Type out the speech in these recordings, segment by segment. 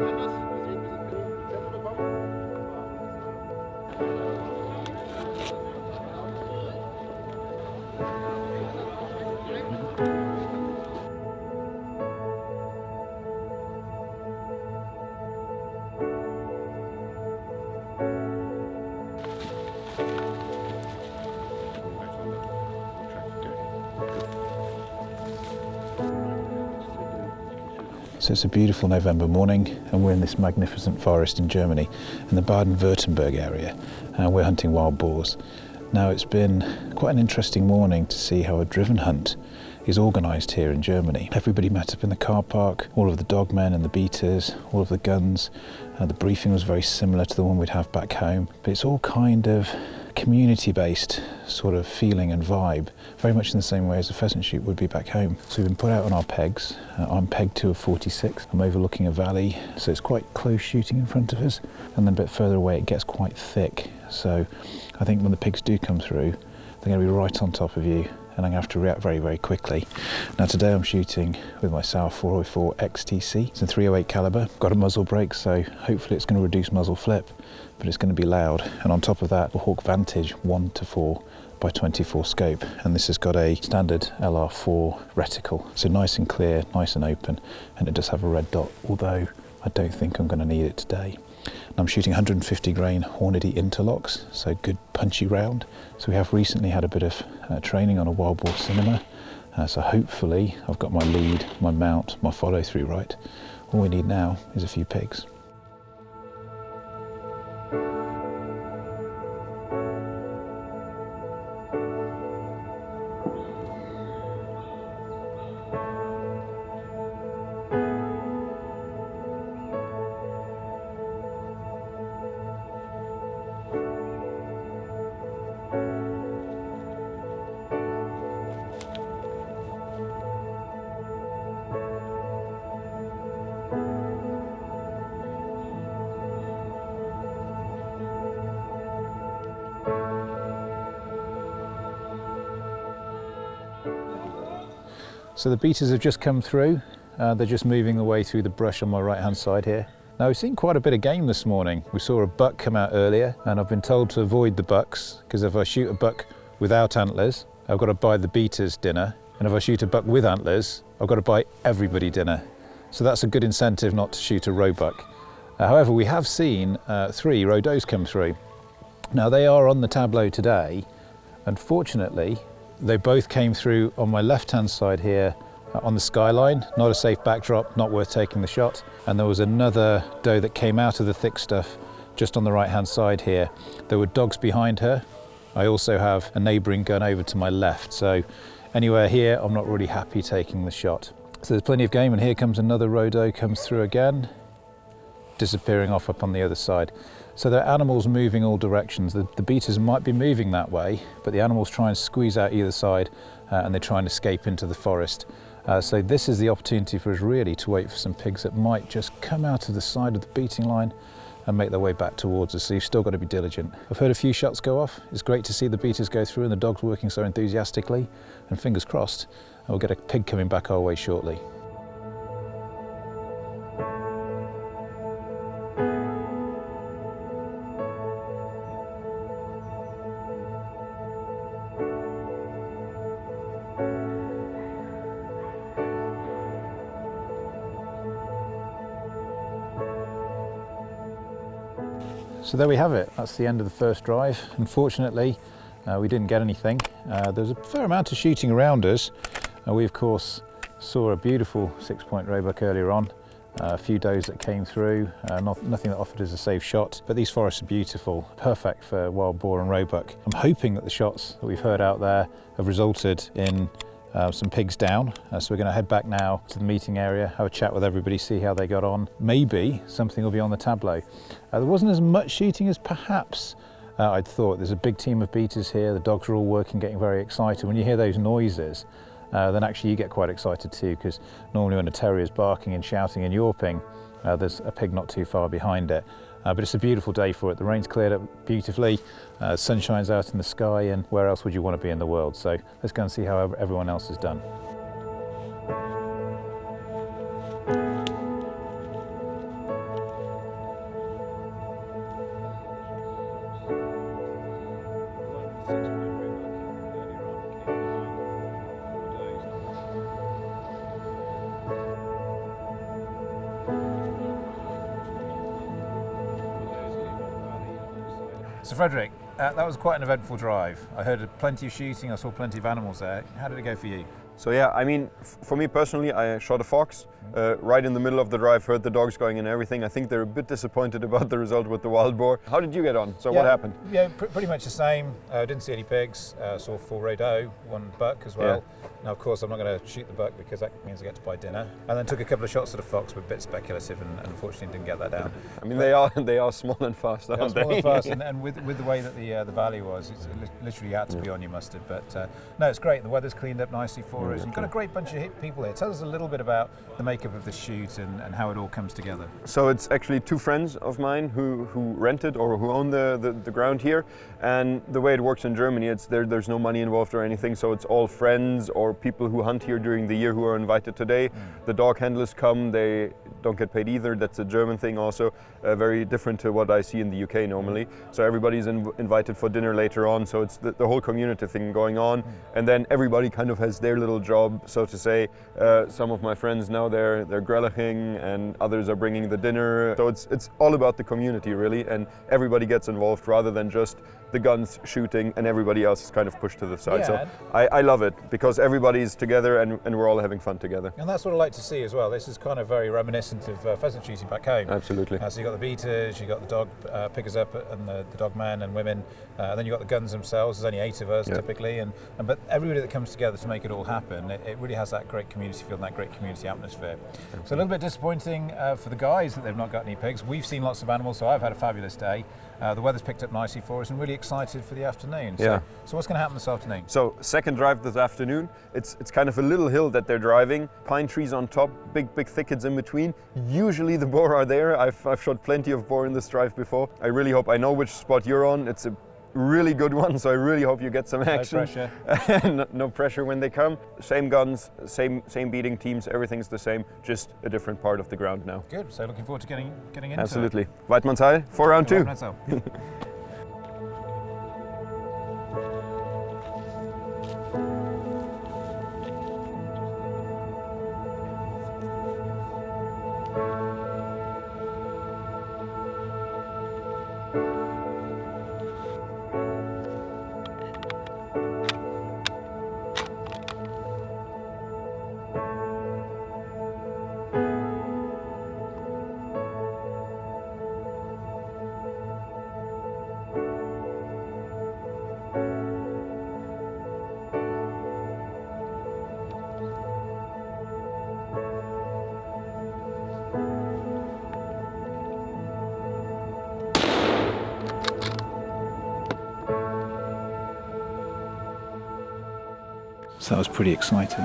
So it's a beautiful November morning and we're in this magnificent forest in Germany, in the Baden-Württemberg area, and we're hunting wild boars. Now it's been quite an interesting morning to see how a driven hunt is organised here in Germany. Everybody met up in the car park, all of the dogmen and the beaters, all of the guns. The briefing was very similar to the one we'd have back home, but it's all kind of community-based sort of feeling and vibe, very much in the same way as a pheasant shoot would be back home. So we've been put out on our pegs. I'm pegged to a 46. I'm overlooking a valley, so it's quite close shooting in front of us, and then a bit further away it gets quite thick. So I think when the pigs do come through, they're going to be right on top of you, and I'm going to have to react very, very quickly. Now today I'm shooting with my Sauer 404 XTC. It's a 308 caliber. Got a muzzle brake, so hopefully it's going to reduce muzzle flip, but it's going to be loud. And on top of that, a Hawk Vantage 1:4 by 24 scope, and this has got a standard LR4 reticle, so nice and clear, nice and open, and it does have a red dot, although I don't think I'm going to need it today. And I'm shooting 150 grain Hornady interlocks, so good punchy round. So we have recently had a bit of training on a wild boar cinema, so hopefully I've got my lead, my mount, my follow through right. All we need now is a few pigs. So the beaters have just come through. They're just moving their way through the brush on my right hand side here. Now we've seen quite a bit of game this morning. We saw a buck come out earlier, and I've been told to avoid the bucks because if I shoot a buck without antlers, I've got to buy the beaters dinner, and if I shoot a buck with antlers, I've got to buy everybody dinner. So that's a good incentive not to shoot a roebuck. However, we have seen 3 roe does come through. Now they are on the tableau today. Unfortunately, they both came through on my left-hand side here on the skyline. Not a safe backdrop, not worth taking the shot. And there was another doe that came out of the thick stuff just on the right-hand side here. There were dogs behind her. I also have a neighbouring gun over to my left. So anywhere here, I'm not really happy taking the shot. So there's plenty of game, and here comes another roe doe, comes through again, disappearing off up on the other side. So there are animals moving all directions. The beaters might be moving that way, but the animals try and squeeze out either side and they try and escape into the forest. So this is the opportunity for us really to wait for some pigs that might just come out of the side of the beating line and make their way back towards us. So you've still got to be diligent. I've heard a few shots go off. It's great to see the beaters go through and the dogs working so enthusiastically, and fingers crossed, we'll get a pig coming back our way shortly. So there we have it, that's the end of the first drive. Unfortunately, we didn't get anything. There's a fair amount of shooting around us. We of course saw a beautiful 6-point roebuck earlier on, a few does that came through, nothing that offered us a safe shot, but these forests are beautiful, perfect for wild boar and roebuck. I'm hoping that the shots that we've heard out there have resulted in some pigs down, so we're going to head back now to the meeting area, have a chat with everybody, see how they got on. Maybe something will be on the tableau. There wasn't as much shooting as perhaps I'd thought. There's a big team of beaters here, the dogs are all working, getting very excited. When you hear those noises, then actually you get quite excited too, because normally when a terrier is barking and shouting and yawping, there's a pig not too far behind it. But it's a beautiful day for it. The rain's cleared up beautifully, sun shines out in the sky, and where else would you want to be in the world? So let's go and see how everyone else has done. So Frederick, that was quite an eventful drive. I heard plenty of shooting, I saw plenty of animals there. How did it go for you? So yeah, I mean, for me personally, I shot a fox right in the middle of the drive, heard the dogs going and everything. I think they're a bit disappointed about the result with the wild boar. How did you get on? So what happened? Yeah, pretty much the same. Didn't see any pigs, saw 4 red doe, 1 buck as well. Yeah. Now of course I'm not going to shoot the buck because that means I get to buy dinner. And then took a couple of shots at the fox, but a bit speculative and unfortunately didn't get that down. I mean, they are small and fast, aren't they? Small and fast, and with the way that the valley was, it's literally had to be on your mustard. But no, it's great. The weather's cleaned up nicely for us. You've got a great bunch of people here. Tell us a little bit about the makeup of the shoot and how it all comes together. So it's actually 2 friends of mine who rented or who own the ground here, and the way it works in Germany, it's there's no money involved or anything, so it's all friends or people who hunt here during the year who are invited today. The dog handlers come, they don't get paid either. That's a German thing also, very different to what I see in the UK normally. So everybody's invited for dinner later on, so it's the whole community thing going on, and then everybody kind of has their little job, so to say. Some of my friends now they're grelliching and others are bringing the dinner. So it's all about the community really, and everybody gets involved rather than just the guns shooting and everybody else is kind of pushed to the side. So I love it because everybody's together and we're all having fun together. And that's what I like to see as well. This is kind of very reminiscent of pheasant shooting back home. Absolutely. So you've got the beaters, you've got the dog pickers up and the dog men and women, then you've got the guns themselves. There's only 8 of us typically, but everybody that comes together to make it all happen, it really has that great community feel and that great community atmosphere. So a little bit disappointing for the guys that they've not got any pigs. We've seen lots of animals, so I've had a fabulous day. The weather's picked up nicely for us and really excited for the afternoon. So what's going to happen this afternoon? So second drive this afternoon, it's kind of a little hill that they're driving, pine trees on top, big thickets in between. Usually the boar are there. I've shot plenty of boar in this drive before. I really hope I know which spot you're on. It's a really good one, so I really hope you get some action. No pressure. No pressure when they come. Same guns, same beating teams, everything's the same, just a different part of the ground now. Good, so looking forward to getting into Absolutely. Weidmannsheil for round 2. So that was pretty exciting.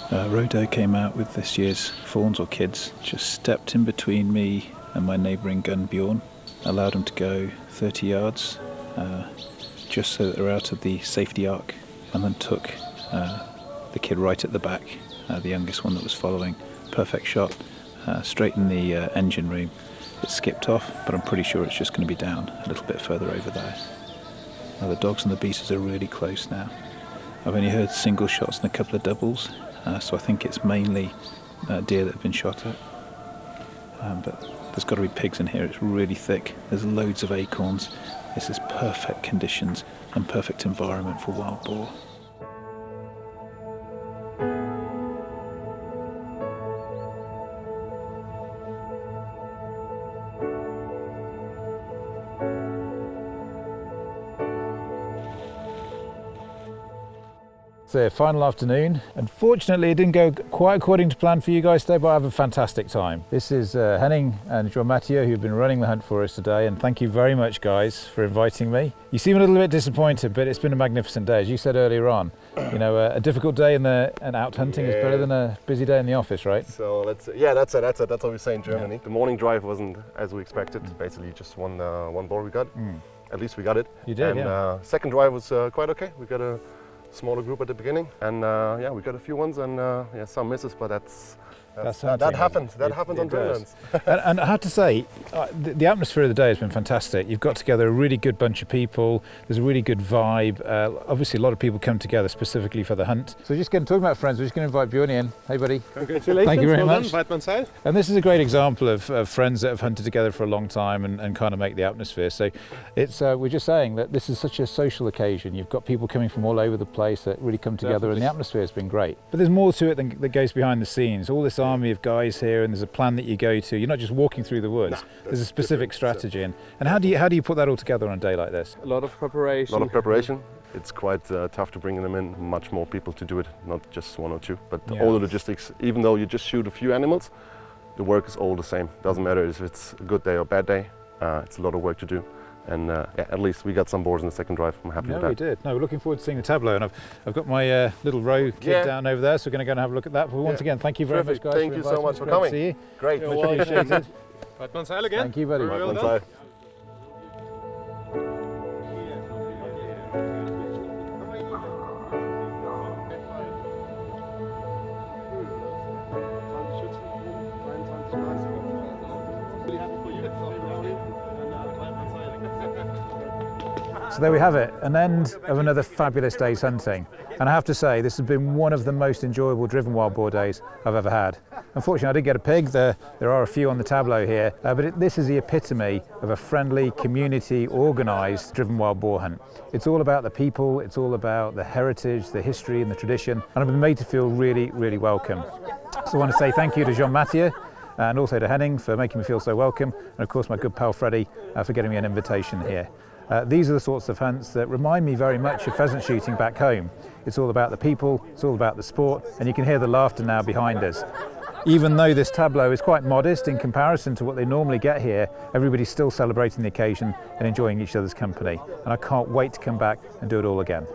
Rodo came out with this year's fawns or kids, just stepped in between me and my neighbouring gun Bjorn, allowed him to go 30 yards just so that they're out of the safety arc, and then took the kid right at the back, the youngest one that was following. Perfect shot, straight in the engine room. It skipped off, but I'm pretty sure it's just going to be down a little bit further over there. Now the dogs and the beaters are really close now. I've only heard single shots and a couple of doubles, so I think it's mainly deer that have been shot at. But there's got to be pigs in here. It's really thick. There's loads of acorns. This is perfect conditions and perfect environment for wild boar. So final afternoon. Unfortunately, it didn't go quite according to plan for you guys today, but I have a fantastic time. This is Henning and João-Mathieu who've been running the hunt for us today, and thank you very much, guys, for inviting me. You seem a little bit disappointed, but it's been a magnificent day. As you said earlier on, you know, a difficult day and out hunting is better than a busy day in the office, right? So that's what we say in Germany. Yeah. The morning drive wasn't as we expected. Basically, just one boar we got. At least we got it. You did, and second drive was quite okay. We got a smaller group at the beginning, and we got a few ones and some misses, but that's That happens. That happens on dreamlands. And I have to say, the atmosphere of the day has been fantastic. You've got together a really good bunch of people. There's a really good vibe. Obviously, a lot of people come together specifically for the hunt. So just getting talking about friends, we're just going to invite Bjorn in. Hey, buddy. Congratulations. Thank you very much. Done, and this is a great example of friends that have hunted together for a long time and kind of make the atmosphere. So it's we're just saying that this is such a social occasion. You've got people coming from all over the place that really come together. Definitely. And the atmosphere has been great. But there's more to it that goes behind the scenes. All this army of guys here, and there's a plan that you go to. You're not just walking through the woods. There's a specific strategy. And how do you put that all together on a day like this? A lot of preparation. A lot of preparation. It's quite tough to bring them in. Much more people to do it, not just one or two. But all the logistics, even though you just shoot a few animals, the work is all the same. Doesn't matter if it's a good day or bad day. It's a lot of work to do. And at least we got some boars in the second drive. I'm happy with that. We did. No, we're looking forward to seeing the tableau, and I've got my little row kit down over there, so we're going to go and have a look at that. But once again, thank you very much, guys. Thank you so much for coming. See you. Great. Appreciate it. Again. Thank you, buddy. Well done. So there we have it, an end of another fabulous day's hunting. And I have to say, this has been one of the most enjoyable driven wild boar days I've ever had. Unfortunately, I did get a pig. There are a few on the tableau here, but this is the epitome of a friendly, community, organised driven wild boar hunt. It's all about the people, it's all about the heritage, the history and the tradition, and I've been made to feel really, really welcome. So I want to say thank you to Jean-Mathieu, and also to Henning for making me feel so welcome, and of course my good pal Freddie for getting me an invitation here. These are the sorts of hunts that remind me very much of pheasant shooting back home. It's all about the people, it's all about the sport, and you can hear the laughter now behind us. Even though this tableau is quite modest in comparison to what they normally get here, everybody's still celebrating the occasion and enjoying each other's company. And I can't wait to come back and do it all again.